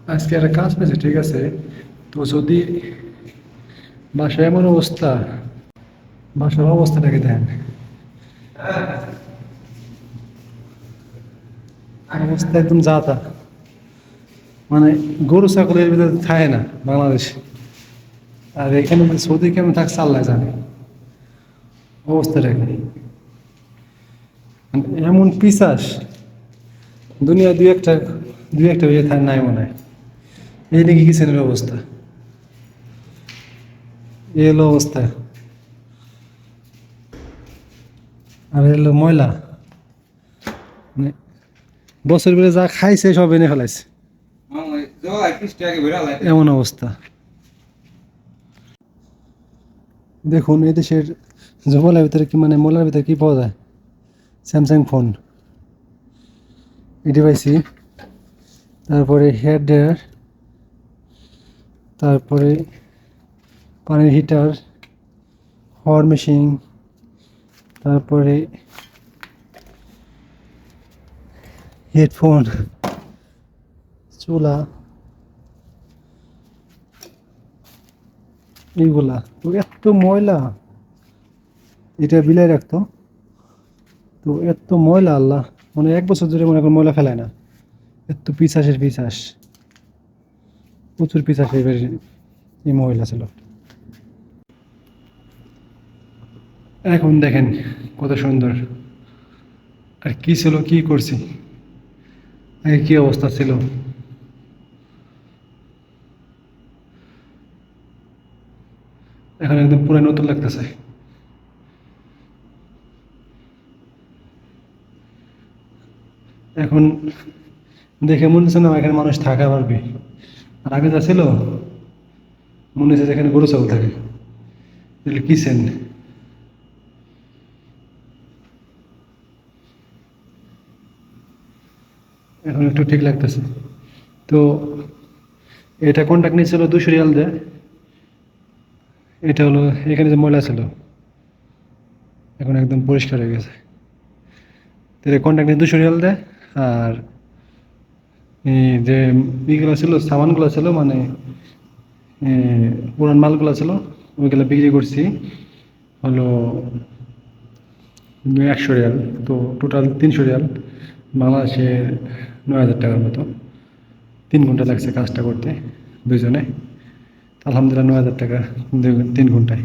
আজকে একটা কাজ পেয়েছে, ঠিক আছে। তো যদি বাসায় এমন অবস্থা, বাসার অবস্থাটাকে দেন, অবস্থা একদম যা তা। মানে গরু ছাগলের ভিতরে থাকে না বাংলাদেশে। আর এখানে মানে সৌদি কেমন থাকছে আল্লাহ জানে অবস্থাটাকে। মানে এমন পিসাস দুনিয়া দুই একটা ইয়ে থাকে নাই মনে হয়। এই নাকি কিচেনের অবস্থা, এই হলো অবস্থা। আর এলো ময়লা, মানে বছর বেড়ে যা খাইছে সব এনে ফেলাইছে, এমন অবস্থা। দেখুন এই দেশের জঙ্গলের ভিতরে কি মানে ময়লার ভিতরে কি পাওয়া যায়। স্যামসাং ফোন এটি পাইছি, তারপরে হেয়ার ড্রায়ার, তারপরে পানির হিটার, হওয়ার মেশিন, তারপরে হেডফোন, চুলা, এইগুলা তো এত ময়লা। এটা বিলাই রাখতো, তো এত ময়লা আল্লাহ, মানে 1 বছর ধরে মনে করেন ময়লা ফেলায় না। এত পিছাসের পিছাস, প্রচুর পিছাস এবার এই মহিলা ছিল। এখন দেখেন কত সুন্দর। আর কি ছিল, কি করছি, আগে কি অবস্থা ছিল। এখন একদম পুরো নতুন লাগতেছে। এখন দেখে মনে হচ্ছে না এখানে মানুষ থাকা পারবে। আর আগে যা ছিল মনে হচ্ছে যেখানে গরু ছাগল থাকে। কিচেন এখন একটু ঠিক লাগতেছে। তো এটা কন্ট্যাক্ট নিয়েছিল 200 রিয়াল দেয়। এটা হলো এখানে যে ময়লা ছিল এখন একদম পরিষ্কার হয়ে গেছে। তো এটা কন্ট্যাক্ট নিয়ে 200 রিয়াল দেয়। আর এই যে ইগুলো ছিল, সামানগুলো ছিল, মানে পুরান মালগুলো ছিল, ওইগুলো বিক্রি করছি হলো 100 রিয়াল। তো টোটাল 300 রিয়াল, বাংলাদেশের 9,000 টাকার মতো। 3 ঘন্টা লাগছে কাজটা করতে দুইজনে। আলহামদুলিল্লাহ 9,000 টাকা 3 ঘন্টায়।